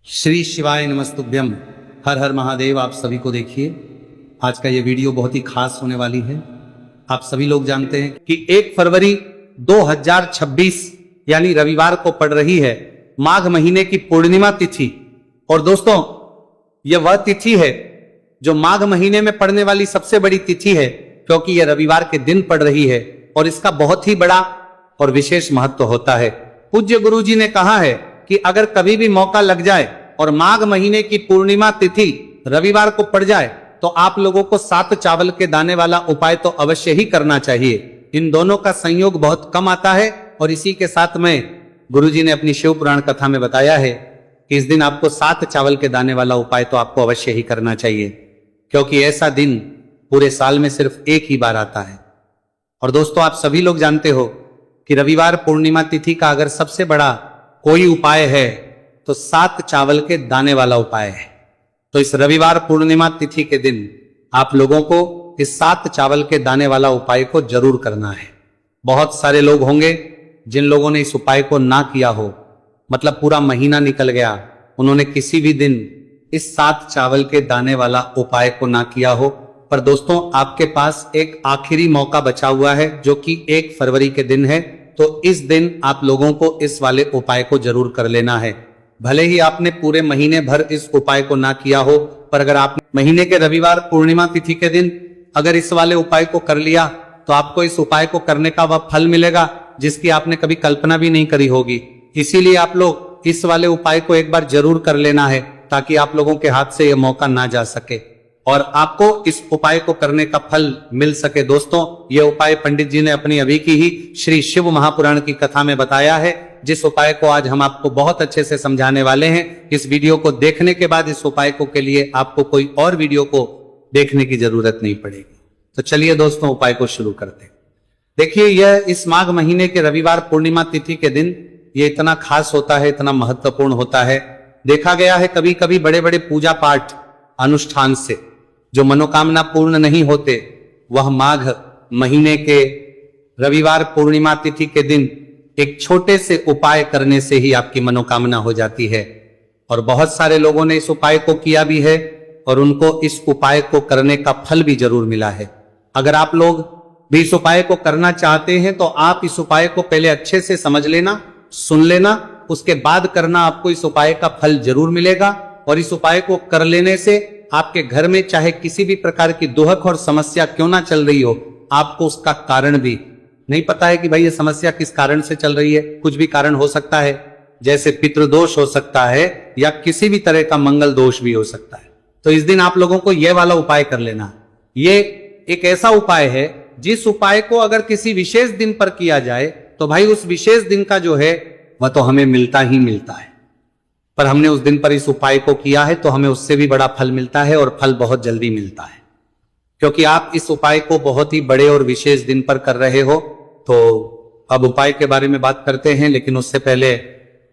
श्री शिवाय नमस्तुभ्यम। हर हर महादेव। आप सभी को देखिए, आज का ये वीडियो बहुत ही खास होने वाली है। आप सभी लोग जानते हैं कि 1 फरवरी 2026 यानी रविवार को पड़ रही है माघ महीने की पूर्णिमा तिथि। और दोस्तों, यह वह तिथि है जो माघ महीने में पड़ने वाली सबसे बड़ी तिथि है, क्योंकि यह रविवार के दिन पड़ रही है और इसका बहुत ही बड़ा और विशेष महत्व होता है। पूज्य गुरु जी ने कहा है कि अगर कभी भी मौका लग जाए और माघ महीने की पूर्णिमा तिथि रविवार को पड़ जाए तो आप लोगों को 7 चावल के दाने वाला उपाय तो अवश्य ही करना चाहिए। इन दोनों का संयोग बहुत कम आता है और इसी के साथ में गुरुजी ने अपनी शिव पुराण कथा में बताया है कि इस दिन आपको 7 चावल के दाने वाला उपाय तो आपको अवश्य ही करना चाहिए, क्योंकि ऐसा दिन पूरे साल में सिर्फ एक ही बार आता है। और दोस्तों, आप सभी लोग जानते हो कि रविवार पूर्णिमा तिथि का अगर सबसे बड़ा कोई उपाय है तो 7 चावल के दाने वाला उपाय है। तो इस रविवार पूर्णिमा तिथि के दिन आप लोगों को इस 7 चावल के दाने वाला उपाय को जरूर करना है। बहुत सारे लोग होंगे जिन लोगों ने इस उपाय को ना किया हो, मतलब पूरा महीना निकल गया, उन्होंने किसी भी दिन इस 7 चावल के दाने वाला उपाय को ना किया हो। पर दोस्तों, आपके पास एक आखिरी मौका बचा हुआ है जो कि 1 फरवरी के दिन है। तो इस दिन आप लोगों को इस वाले उपाय को जरूर कर लेना है। भले ही आपने पूरे महीने भर इस उपाय को ना किया हो, पर अगर आपने महीने के रविवार पूर्णिमा तिथि के दिन अगर इस वाले उपाय को कर लिया तो आपको इस उपाय को करने का वह फल मिलेगा जिसकी आपने कभी कल्पना भी नहीं करी होगी। इसीलिए आप लोग इस वाले उपाय को एक बार जरूर कर लेना है ताकि आप लोगों के हाथ से यह मौका ना जा सके और आपको इस उपाय को करने का फल मिल सके। दोस्तों, यह उपाय पंडित जी ने अपनी अभी की ही श्री शिव महापुराण की कथा में बताया है, जिस उपाय को आज हम आपको बहुत अच्छे से समझाने वाले हैं। इस वीडियो को देखने के बाद इस उपाय को के लिए आपको कोई और वीडियो को देखने की जरूरत नहीं पड़ेगी। तो चलिए दोस्तों, उपाय को शुरू करते हैं। देखिए, यह इस माघ महीने के रविवार पूर्णिमा तिथि के दिन ये इतना खास होता है, इतना महत्वपूर्ण होता है। देखा गया है कभी कभी बड़े बड़े पूजा पाठ अनुष्ठान से जो मनोकामना पूर्ण नहीं होते, वह माघ महीने के रविवार पूर्णिमा तिथि के दिन एक छोटे से उपाय करने से ही आपकी मनोकामना हो जाती है। और बहुत सारे लोगों ने इस उपाय को किया भी है और उनको इस उपाय को करने का फल भी जरूर मिला है। अगर आप लोग भी इस उपाय को करना चाहते हैं तो आप इस उपाय को पहले अच्छे से समझ लेना, सुन लेना, उसके बाद करना। आपको इस उपाय का फल जरूर मिलेगा और इस उपाय को कर लेने से आपके घर में चाहे किसी भी प्रकार की दुहक और समस्या क्यों ना चल रही हो, आपको उसका कारण भी नहीं पता है कि भाई ये समस्या किस कारण से चल रही है। कुछ भी कारण हो सकता है, जैसे पितृदोष हो सकता है या किसी भी तरह का मंगल दोष भी हो सकता है। तो इस दिन आप लोगों को यह वाला उपाय कर लेना। ये एक ऐसा उपाय है जिस उपाय को अगर किसी विशेष दिन पर किया जाए तो भाई उस विशेष दिन का जो है वह तो हमें मिलता ही मिलता है। पर हमने उस दिन पर इस उपाय को किया है तो हमें उससे भी बड़ा फल मिलता है और फल बहुत जल्दी मिलता है, क्योंकि आप इस उपाय को बहुत ही बड़े और विशेष दिन पर कर रहे हो। तो अब उपाय के बारे में बात करते हैं, लेकिन उससे पहले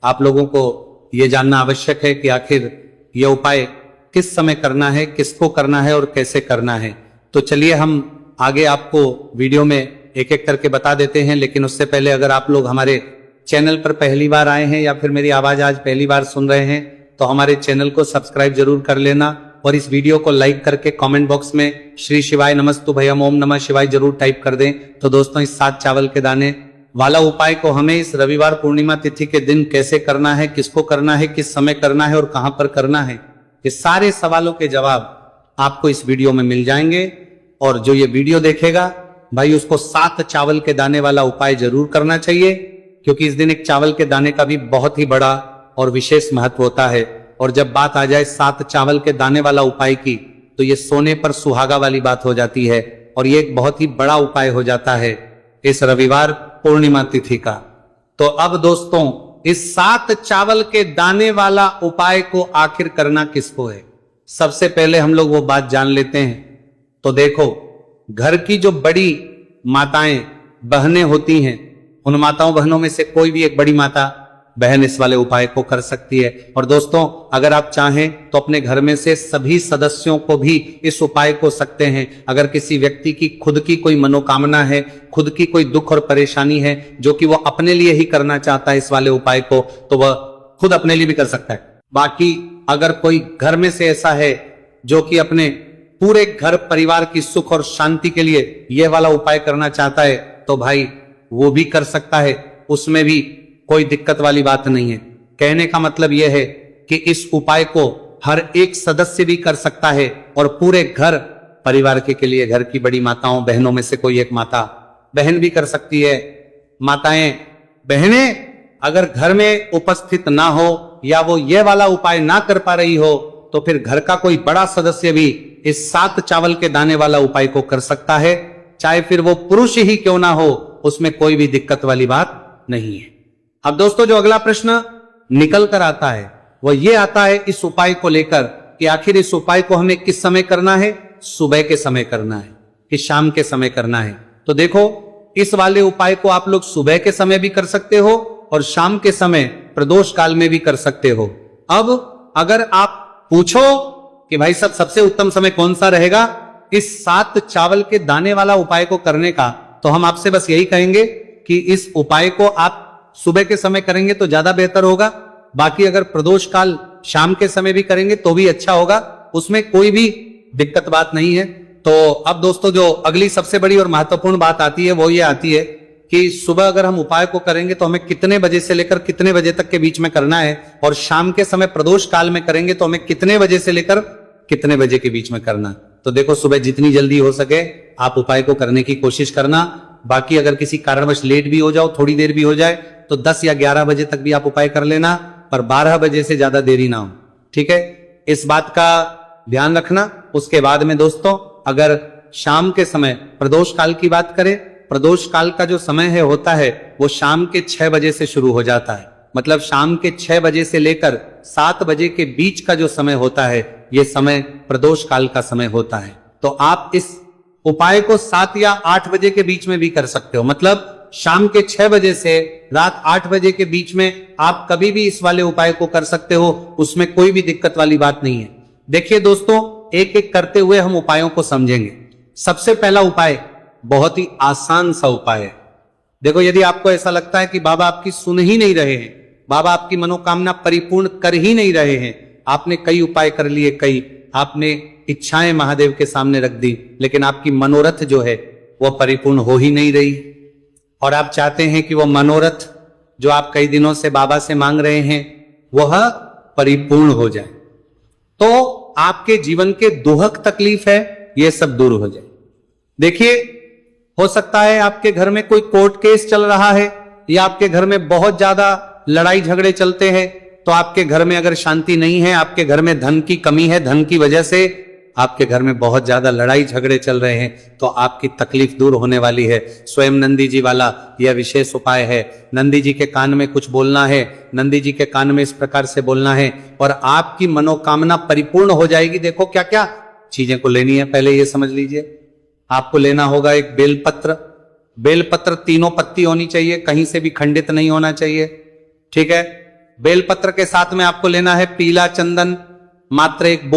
आप लोगों को यह जानना आवश्यक है कि आखिर यह उपाय किस समय करना है, किसको करना है और कैसे करना है। तो चलिए हम आगे आपको वीडियो में एक एक करके बता देते हैं। लेकिन उससे पहले अगर आप लोग हमारे चैनल पर पहली बार आए हैं या फिर मेरी आवाज आज पहली बार सुन रहे हैं तो हमारे चैनल को सब्सक्राइब जरूर कर लेना और इस वीडियो को लाइक करके कमेंट बॉक्स में श्री शिवाय नमस्तुभ्यम ओम नमः शिवाय जरूर टाइप कर दें। तो दोस्तों, इस 7 चावल के दाने वाला उपाय को हमें इस रविवार पूर्णिमा तिथि के दिन कैसे करना है, किसको करना है, किस समय करना है और कहां पर करना है, ये सारे सवालों के जवाब आपको इस वीडियो में मिल जाएंगे। और जो ये वीडियो देखेगा भाई, उसको 7 चावल के दाने वाला उपाय जरूर करना चाहिए, क्योंकि इस दिन एक चावल के दाने का भी बहुत ही बड़ा और विशेष महत्व होता है। और जब बात आ जाए 7 चावल के दाने वाला उपाय की तो ये सोने पर सुहागा वाली बात हो जाती है और ये एक बहुत ही बड़ा उपाय हो जाता है इस रविवार पूर्णिमा तिथि का। तो अब दोस्तों, इस 7 चावल के दाने वाला उपाय को आखिर करना किसको है, सबसे पहले हम लोग वो बात जान लेते हैं। तो देखो, घर की जो बड़ी माताएं बहनें होती हैं, उन माताओं बहनों में से कोई भी एक बड़ी माता बहन इस वाले उपाय को कर सकती है। और दोस्तों, अगर आप चाहें तो अपने घर में से सभी सदस्यों को भी इस उपाय को सकते हैं। अगर किसी व्यक्ति की खुद की कोई मनोकामना है, खुद की कोई दुख और परेशानी है जो कि वो अपने लिए ही करना चाहता है इस वाले उपाय को, तो वह खुद अपने लिए भी कर सकता है। बाकी अगर कोई घर में से ऐसा है जो कि अपने पूरे घर परिवार की सुख और शांति के लिए यह वाला उपाय करना चाहता है तो भाई वो भी कर सकता है, उसमें भी कोई दिक्कत वाली बात नहीं है। कहने का मतलब यह है कि इस उपाय को हर एक सदस्य भी कर सकता है और पूरे घर परिवार के लिए, घर की बड़ी माताओं बहनों में से कोई एक माता बहन भी कर सकती है। माताएं बहनें अगर घर में उपस्थित ना हो या वो ये वाला उपाय ना कर पा रही हो तो फिर घर का कोई बड़ा सदस्य भी इस 7 चावल के दाने वाला उपाय को कर सकता है, चाहे फिर वो पुरुष ही क्यों ना हो, उसमें कोई भी दिक्कत वाली बात नहीं है। अब दोस्तों जो अगला प्रश्न निकल कर आता है वो ये आता है इस उपाय को लेकर कि आखिर इस उपाय को हमें किस समय करना है, सुबह के समय करना है कि शाम के समय करना है। तो देखो इस वाले उपाय को आप लोग सुबह के समय भी कर सकते हो और शाम के समय प्रदोष काल में भी कर सकते हो। अब अगर आप पूछो कि भाई सब सबसे उत्तम समय कौन सा रहेगा इस 7 चावल के दाने वाला उपाय को करने का, तो हम आपसे बस यही कहेंगे कि इस उपाय को आप सुबह के समय करेंगे तो ज्यादा बेहतर होगा। बाकी अगर प्रदोष काल शाम के समय भी करेंगे तो भी अच्छा होगा, उसमें कोई भी दिक्कत बात नहीं है। तो अब दोस्तों जो अगली सबसे बड़ी और महत्वपूर्ण बात आती है वो ये आती है कि सुबह अगर हम उपाय को करेंगे तो हमें कितने बजे से लेकर कितने बजे तक के बीच में करना है, और शाम के समय प्रदोष काल में करेंगे तो हमें कितने बजे से लेकर कितने बजे के बीच में करना। तो देखो सुबह जितनी जल्दी हो सके आप उपाय को करने की कोशिश करना। बाकी अगर किसी कारणवश लेट भी हो जाओ, थोड़ी देर भी हो जाए, तो 10 या 11 बजे तक भी आप उपाय कर लेना, पर 12 बजे से ज्यादा देरी ना हो, ठीक है, इस बात का ध्यान रखना। उसके बाद में दोस्तों अगर शाम के समय प्रदोष काल की बात करें, प्रदोष काल का जो समय है होता है वो शाम के 6 बजे से शुरू हो जाता है। मतलब शाम के 6 बजे से लेकर 7 बजे के बीच का जो समय होता है ये समय प्रदोष काल का समय होता है। तो आप इस उपाय को 7 या 8 बजे के बीच में भी कर सकते हो। मतलब शाम के 6 बजे से रात 8 बजे के बीच में आप कभी भी इस वाले उपाय को कर सकते हो, उसमें कोई भी दिक्कत वाली बात नहीं है। देखिए दोस्तों एक एक करते हुए हम उपायों को समझेंगे। सबसे पहला उपाय बहुत ही आसान सा उपाय है। देखो यदि आपको ऐसा लगता है कि बाबा आपकी सुन ही नहीं रहे हैं, बाबा आपकी मनोकामना परिपूर्ण कर ही नहीं रहे हैं, आपने कई उपाय कर लिए, कई आपने इच्छाएं महादेव के सामने रख दी, लेकिन आपकी मनोरथ जो है वह परिपूर्ण हो ही नहीं रही, और आप चाहते हैं कि वह मनोरथ जो आप कई दिनों से बाबा से मांग रहे हैं वह परिपूर्ण हो जाए, तो आपके जीवन के दुहक तकलीफ है यह सब दूर हो जाए। देखिए हो सकता है आपके घर में कोई कोर्ट केस चल रहा है या आपके घर में बहुत ज्यादा लड़ाई झगड़े चलते हैं, तो आपके घर में अगर शांति नहीं है, आपके घर में धन की कमी है, धन की वजह से आपके घर में बहुत ज्यादा लड़ाई झगड़े चल रहे हैं, तो आपकी तकलीफ दूर होने वाली है। स्वयं नंदी जी वाला यह विशेष उपाय है। नंदी जी के कान में कुछ बोलना है, नंदी जी के कान में इस प्रकार से बोलना है और आपकी मनोकामना परिपूर्ण हो जाएगी। देखो क्या क्या चीजें को लेनी है, पहले ये समझ लीजिए। आपको लेना होगा एक बेलपत्र, बेलपत्र 3 पत्ती होनी चाहिए, कहीं से भी खंडित नहीं होना चाहिए, ठीक है। बेलपत्र के साथ में आपको लेना है पीला चंदन, मात्र एक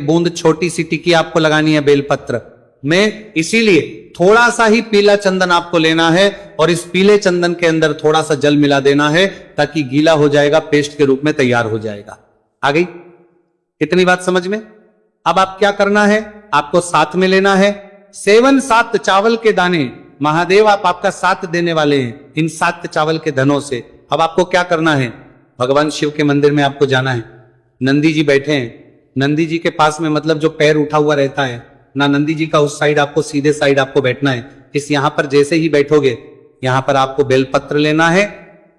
बूंद छोटी सी टिकी आपको लगानी है बेलपत्र में, इसीलिए थोड़ा सा ही पीला चंदन आपको लेना है और इस पीले चंदन के अंदर थोड़ा सा जल मिला देना है ताकि गीला हो जाएगा, पेस्ट के रूप में तैयार हो जाएगा। आ गई इतनी बात समझ में? अब आप क्या करना है, आपको साथ में लेना है 7 चावल के दाने। महादेव आप आपका साथ देने वाले हैं इन 7 चावल के धनों से। अब आपको क्या करना है, भगवान शिव के मंदिर में आपको जाना है। नंदी जी बैठे हैं, नंदी जी के पास में मतलब जो पैर उठा हुआ रहता है ना, नंदी जी का उस साइड आपको सीधे साइड आपको बैठना है। इस यहां पर जैसे ही बैठोगे यहां पर आपको बेलपत्र लेना है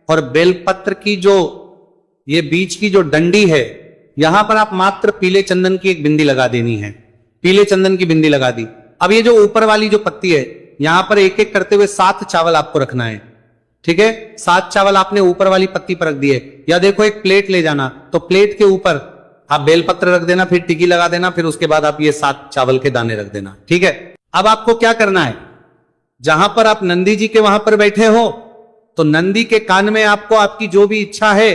और बेलपत्र की जो ये बीच की जो डंडी है यहां पर आप मात्र पीले चंदन की एक बिंदी लगा देनी है। पीले चंदन की बिंदी लगा दी। अब ये जो ऊपर वाली जो पत्ती है यहां पर एक एक करते हुए 7 चावल आपको रखना है, ठीक है। 7 चावल आपने ऊपर वाली पत्ती पर रख दिए। या देखो एक प्लेट ले जाना, तो प्लेट के ऊपर आप बेलपत्र रख देना, फिर टिकी लगा देना, फिर उसके बाद आप ये 7 चावल के दाने रख देना, ठीक है। अब आपको क्या करना है, जहां पर आप नंदी जी के वहां पर बैठे हो तो नंदी के कान में आपको आपकी जो भी इच्छा है,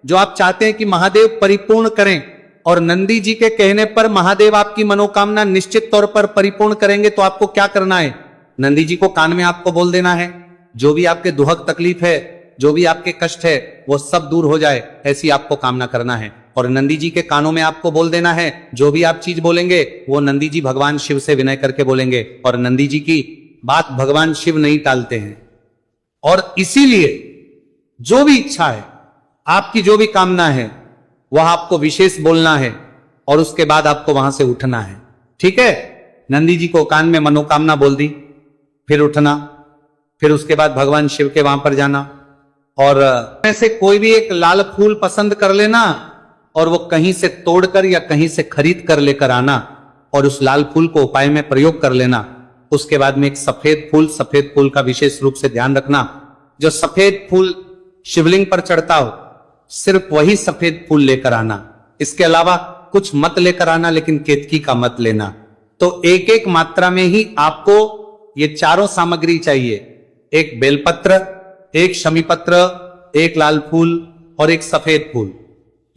जो आप चाहते हैं कि महादेव परिपूर्ण करें, और नंदी जी के कहने पर महादेव आपकी मनोकामना निश्चित तौर पर परिपूर्ण करेंगे, तो आपको क्या करना है, नंदी जी को कान में आपको बोल देना है जो भी आपके दुहक तकलीफ है, जो भी आपके कष्ट है वो सब दूर हो जाए, ऐसी आपको कामना करना है। और नंदी जी के कानों में आपको बोल देना है, जो भी आप चीज बोलेंगे वो नंदी जी भगवान शिव से विनय करके बोलेंगे, और नंदी जी की बात भगवान शिव नहीं टालते हैं। और इसीलिए जो भी इच्छा है, आपकी जो भी कामना है, वह आपको विशेष बोलना है और उसके बाद आपको वहां से उठना है। ठीक है? नंदी जी को कान में मनोकामना बोल दी, फिर उठना, फिर उसके बाद भगवान शिव के वहां पर जाना, और ऐसे कोई भी एक लाल फूल पसंद कर लेना और वो कहीं से तोड़कर या कहीं से खरीद कर लेकर आना और उस लाल फूल को उपाय में प्रयोग कर लेना। उसके बाद में एक सफेद फूल का विशेष रूप से ध्यान रखना। जो सफेद फूल शिवलिंग पर चढ़ता हो, सिर्फ वही सफेद फूल लेकर आना, इसके अलावा कुछ मत लेकर आना, लेकिन केतकी का मत लेना। तो एक एक मात्रा में ही आपको ये चारों सामग्री चाहिए, एक बेलपत्र, एक शमीपत्र, एक लाल फूल और एक सफेद फूल।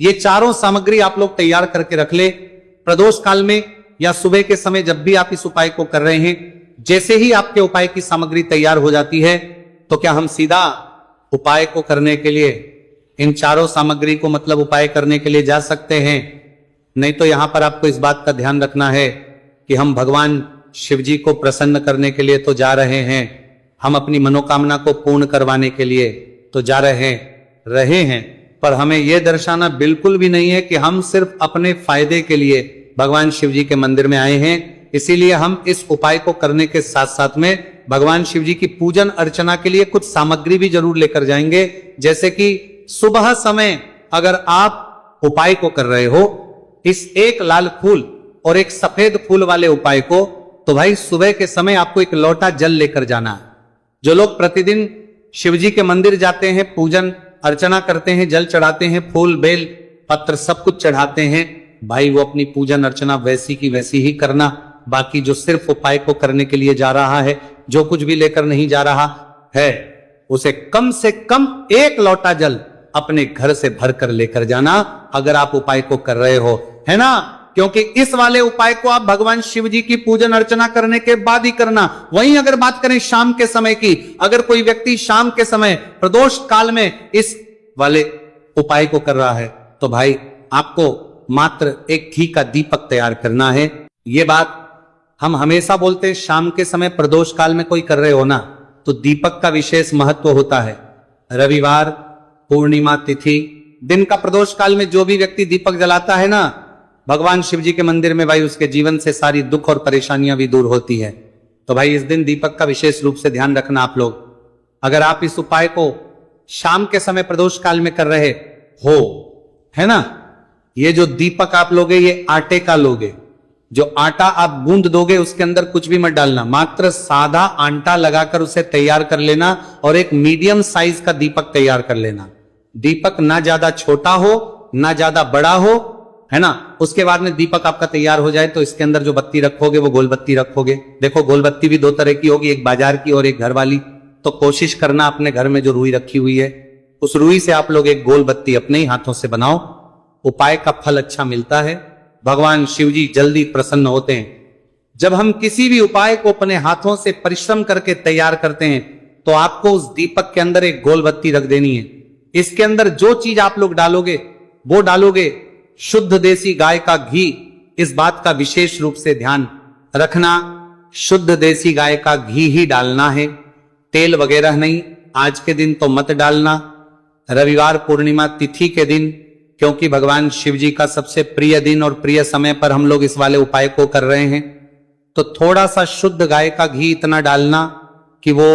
ये चारों सामग्री आप लोग तैयार करके रख ले। प्रदोष काल में या सुबह के समय जब भी आप इस उपाय को कर रहे हैं, जैसे ही आपके उपाय की सामग्री तैयार हो जाती है, तो क्या हम सीधा उपाय को करने के लिए इन चारों सामग्री को मतलब उपाय करने के लिए जा सकते हैं? नहीं तो यहां पर आपको इस बात का ध्यान रखना है कि हम भगवान शिव जी को प्रसन्न करने के लिए तो जा रहे हैं, हम अपनी मनोकामना को पूर्ण करवाने के लिए तो जा रहे हैं, पर हमें यह दर्शाना बिल्कुल भी नहीं है कि हम सिर्फ अपने फायदे के लिए भगवान शिव जी के मंदिर में आए हैं। इसीलिए हम इस उपाय को करने के साथ साथ में भगवान शिव जी की पूजन अर्चना के लिए कुछ सामग्री भी जरूर लेकर जाएंगे। जैसे कि सुबह समय अगर आप उपाय को कर रहे हो, इस एक लाल फूल और एक सफेद फूल वाले उपाय को, तो भाई सुबह के समय आपको एक लोटा जल लेकर जाना है। जो लोग प्रतिदिन शिव जी के मंदिर जाते हैं, पूजन अर्चना करते हैं, जल चढ़ाते हैं, फूल बेल पत्र सब कुछ चढ़ाते हैं, भाई वो अपनी पूजन अर्चना वैसी की वैसी ही करना। बाकी जो सिर्फ उपाय को करने के लिए जा रहा है, जो कुछ भी लेकर नहीं जा रहा है, उसे कम से कम एक लोटा जल अपने घर से भर कर लेकर जाना, अगर आप उपाय को कर रहे हो, है ना? क्योंकि इस वाले उपाय को आप भगवान शिव जी की पूजन अर्चना करने के बाद ही करना। वहीं अगर बात करें शाम के समय की, अगर कोई व्यक्ति शाम के समय प्रदोष काल में इस वाले उपाय को कर रहा है, तो भाई आपको मात्र एक घी का दीपक तैयार करना है। ये बात हम हमेशा बोलते हैं, शाम के समय प्रदोष काल में कोई कर रहे हो ना, तो दीपक का विशेष महत्व होता है। रविवार, पूर्णिमा तिथि, दिन का प्रदोष काल में जो भी व्यक्ति दीपक जलाता है ना भगवान शिव जी के मंदिर में, भाई उसके जीवन से सारी दुख और परेशानियां भी दूर होती है। तो भाई इस दिन दीपक का विशेष रूप से ध्यान रखना आप लोग। अगर आप इस उपाय को शाम के समय प्रदोष काल में कर रहे हो, है ना, ये जो दीपक आप लोगे ये आटे का लोगे। जो आटा आप गूंद दोगे उसके अंदर कुछ भी मत डालना, मात्र सादा आटा लगाकर उसे तैयार कर लेना और एक मीडियम साइज का दीपक तैयार कर लेना। दीपक ना ज्यादा छोटा हो ना ज्यादा बड़ा हो, है ना। उसके बाद में दीपक आपका तैयार हो जाए तो इसके अंदर जो बत्ती रखोगे वो गोल बत्ती रखोगे। देखो गोल बत्ती भी दो तरह की होगी, एक बाजार की और एक घर वाली। तो कोशिश करना अपने घर में जो रुई रखी हुई है उस रुई से आप लोग एक गोल बत्ती अपने ही हाथों से बनाओ। उपाय का फल अच्छा मिलता है, भगवान शिव जी जल्दी प्रसन्न होते हैं। जब हम किसी भी उपाय को अपने हाथों से परिश्रम करके तैयार करते हैं तो आपको उस दीपक के अंदर एक गोल बत्ती रख देनी है। इसके अंदर जो चीज आप लोग डालोगे वो डालोगे शुद्ध देसी गाय का घी। इस बात का विशेष रूप से ध्यान रखना, शुद्ध देसी गाय का घी ही डालना है, तेल वगैरह नहीं। आज के दिन तो मत डालना, रविवार पूर्णिमा तिथि के दिन, क्योंकि भगवान शिव जी का सबसे प्रिय दिन और प्रिय समय पर हम लोग इस वाले उपाय को कर रहे हैं। तो थोड़ा सा शुद्ध गाय का घी इतना डालना कि वो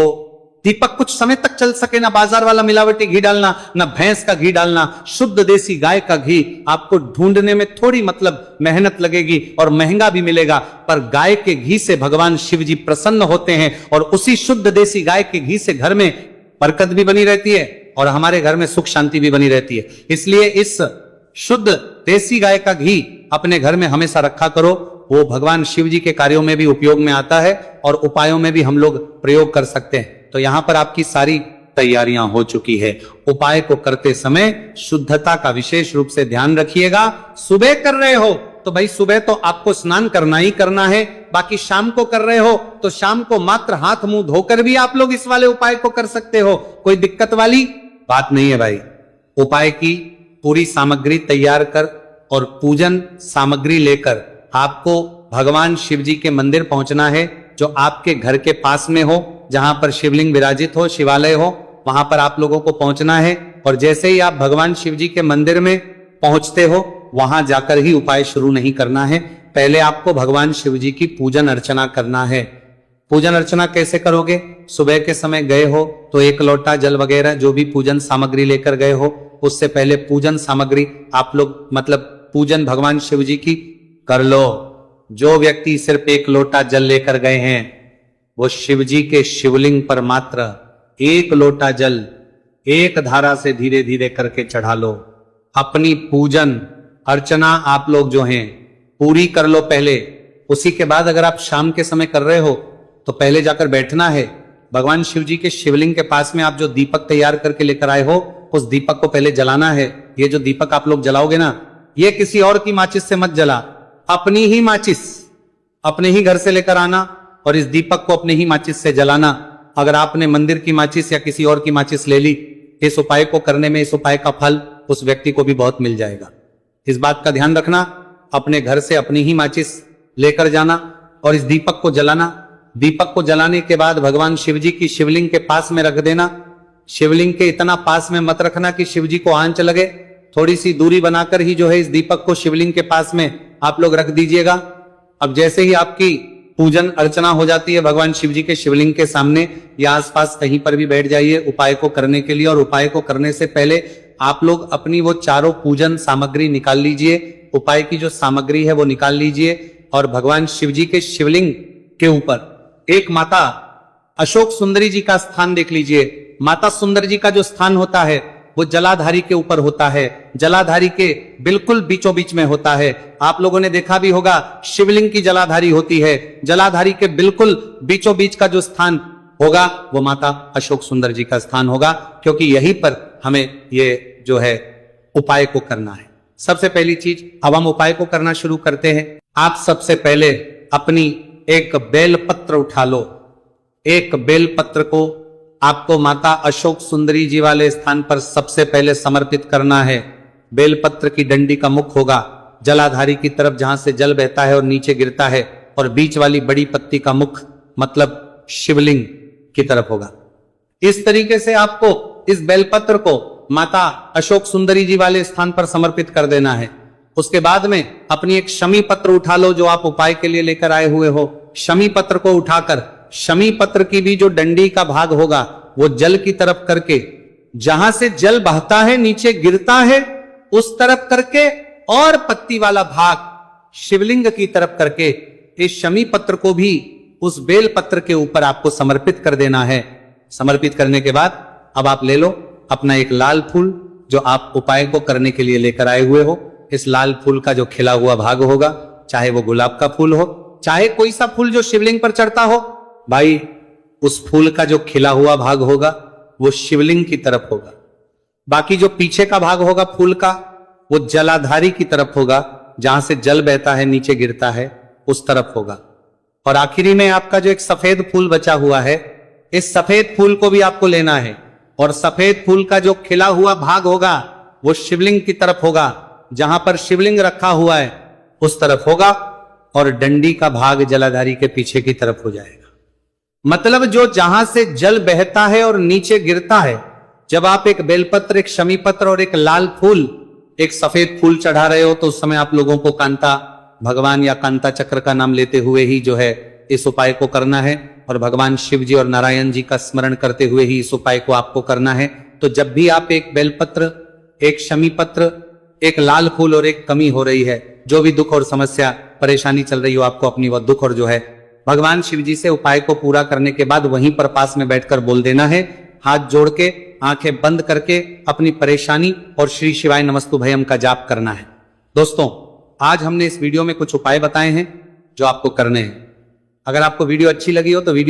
दीपक कुछ समय तक चल सके। ना बाजार वाला मिलावटी घी डालना, ना भैंस का घी डालना, शुद्ध देसी गाय का घी। आपको ढूंढने में थोड़ी मतलब मेहनत लगेगी और महंगा भी मिलेगा, पर गाय के घी से भगवान शिव जी प्रसन्न होते हैं और उसी शुद्ध देसी गाय के घी से घर में बरकत भी बनी रहती है और हमारे घर में सुख शांति भी बनी रहती है। इसलिए इस शुद्ध देसी गाय का घी अपने घर में हमेशा रखा करो। वो भगवान शिव जी के कार्यों में भी उपयोग में आता है और उपायों में भी हम लोग प्रयोग कर सकते हैं। तो यहां पर आपकी सारी तैयारियां हो चुकी है। उपाय को करते समय शुद्धता का विशेष रूप से ध्यान रखिएगा। सुबह कर रहे हो तो भाई सुबह तो आपको स्नान करना ही करना है। बाकी शाम को कर रहे हो तो शाम को मात्र हाथ मुंह धोकर भी आप लोग इस वाले उपाय को कर सकते हो, कोई दिक्कत वाली बात नहीं है भाई। उपाय की पूरी सामग्री तैयार कर और पूजन सामग्री लेकर आपको भगवान शिव जी के मंदिर पहुंचना है, जो आपके घर के पास में हो, जहां पर शिवलिंग विराजित हो, शिवालय हो, वहां पर आप लोगों को पहुंचना है। और जैसे ही आप भगवान शिव जी के मंदिर में पहुंचते हो, वहां जाकर ही उपाय शुरू नहीं करना है। पहले आपको भगवान शिव जी की पूजन अर्चना करना है। पूजन अर्चना कैसे करोगे? सुबह के समय गए हो तो 1 लोटा जल वगैरह जो भी पूजन सामग्री लेकर गए हो, उससे पहले पूजन सामग्री आप लोग मतलब पूजन भगवान शिव जी की कर लो। जो व्यक्ति सिर्फ 1 लोटा जल लेकर गए हैं, वो शिव जी के शिवलिंग पर मात्र 1 लोटा जल एक धारा से धीरे धीरे करके चढ़ा लो। अपनी पूजन अर्चना आप लोग जो हैं पूरी कर लो पहले। उसी के बाद अगर आप शाम के समय कर रहे हो तो पहले जाकर बैठना है। भगवान शिव जी के शिवलिंग के पास में आप जो दीपक तैयार करके लेकर आए हो, उस दीपक को पहले जलाना है। ये जो दीपक आप लोग जलाओगे ना, ये किसी और की माचिस से मत जला, अपनी ही माचिस अपने ही घर से लेकर आना और इस दीपक को अपने ही माचिस से जलाना। अगर आपने मंदिर की माचिस या किसी और की माचिस ले ली, इस उपाय को करने में इस उपाय का फल उस व्यक्ति को भी बहुत मिल जाएगा। इस बात का ध्यान रखना, अपने घर से अपनी ही माचिस लेकर जाना और इस दीपक को जलाना। दीपक को जलाने के बाद भगवान शिव जी की शिवलिंग के पास में रख देना। शिवलिंग के इतना पास में मत रखना कि शिव जी को आंच लगे, थोड़ी सी दूरी बनाकर ही जो है इस दीपक को शिवलिंग के पास में आप लोग रख दीजिएगा। अब जैसे ही आपकी पूजन अर्चना हो जाती है भगवान शिव जी के शिवलिंग के सामने या आसपास कहीं पर भी बैठ जाइए उपाय को करने के लिए। और उपाय को करने से पहले आप लोग अपनी वो चारों पूजन सामग्री निकाल लीजिए। उपाय की जो सामग्री है वो निकाल लीजिए और भगवान शिव जी के शिवलिंग के ऊपर एक माता अशोक सुंदरी जी का स्थान देख लीजिए। माता सुंदर जी का जो स्थान होता है वो जलाधारी के ऊपर होता है, जलाधारी के बिल्कुल बीचों बीच में होता है। आप लोगों ने देखा भी होगा शिवलिंग की जलाधारी होती है, जलाधारी के बिल्कुल बीचों बीच का जो स्थान होगा वो माता अशोक सुंदर जी का स्थान होगा, क्योंकि यहीं पर हमें ये जो है उपाय को करना है। सबसे पहली चीज, अब हम उपाय को करना शुरू करते हैं। आप सबसे पहले अपनी एक बेलपत्र उठा लो। एक बेलपत्र को आपको माता अशोक सुंदरी जी वाले स्थान पर सबसे पहले समर्पित करना है। बेलपत्र की डंडी का मुख होगा जलाधारी की तरफ, जहां से जल बहता है और नीचे गिरता है, और बीच वाली बड़ी पत्ती का मुख मतलब शिवलिंग की तरफ होगा। इस तरीके से आपको इस बेलपत्र को माता अशोक सुंदरी जी वाले स्थान पर समर्पित कर देना है। उसके बाद में अपनी एक शमी पत्र उठा लो जो आप उपाय के लिए लेकर आए हुए हो। शमी पत्र को उठाकर शमी पत्र की भी जो डंडी का भाग होगा वो जल की तरफ करके, जहां से जल बहता है नीचे गिरता है उस तरफ करके, और पत्ती वाला भाग शिवलिंग की तरफ करके इस शमी पत्र को भी उस बेल पत्र के ऊपर आपको समर्पित कर देना है। समर्पित करने के बाद अब आप ले लो अपना एक लाल फूल जो आप उपाय को करने के लिए लेकर आए हुए हो। इस लाल फूल का जो खिला हुआ भाग होगा, चाहे वो गुलाब का फूल हो, चाहे कोई सा फूल जो शिवलिंग पर चढ़ता हो, भाई उस फूल का जो खिला हुआ भाग होगा वो शिवलिंग की तरफ होगा। बाकी जो पीछे का भाग होगा फूल का वो जलाधारी की तरफ होगा, जहां से जल बहता है नीचे गिरता है उस तरफ होगा। और आखिरी में आपका जो एक सफेद फूल बचा हुआ है, इस सफेद फूल को भी आपको लेना है और सफेद फूल का जो खिला हुआ भाग होगा वो शिवलिंग की तरफ होगा, जहां पर शिवलिंग रखा हुआ है उस तरफ होगा, और डंडी का भाग जलाधारी के पीछे की तरफ हो जाएगा। मतलब जो जहां से जल बहता है और नीचे गिरता है, जब आप एक बेलपत्र, एक शमी पत्र और एक लाल फूल, एक सफेद फूल चढ़ा रहे हो, तो उस समय आप लोगों को कांता भगवान या कांता चक्र का नाम लेते हुए ही जो है इस उपाय को करना है, और भगवान शिव जी और नारायण जी का स्मरण करते हुए ही इस उपाय को आपको करना है। तो जब भी आप एक बेलपत्र, एक शमी पत्र, एक लाल फूल और एक कमी हो रही है, जो भी दुख और समस्या परेशानी चल रही हो आपको अपनी, वह दुख और जो है भगवान शिव जी से उपाय को पूरा करने के बाद वहीं पर पास में बैठकर बोल देना है, हाथ जोड़ के आंखें बंद करके अपनी परेशानी और श्री शिवाय नमस्तुभयम का जाप करना है। दोस्तों, आज हमने इस वीडियो में कुछ उपाय बताए हैं जो आपको करने हैं। अगर आपको वीडियो अच्छी लगी हो तो वीडियो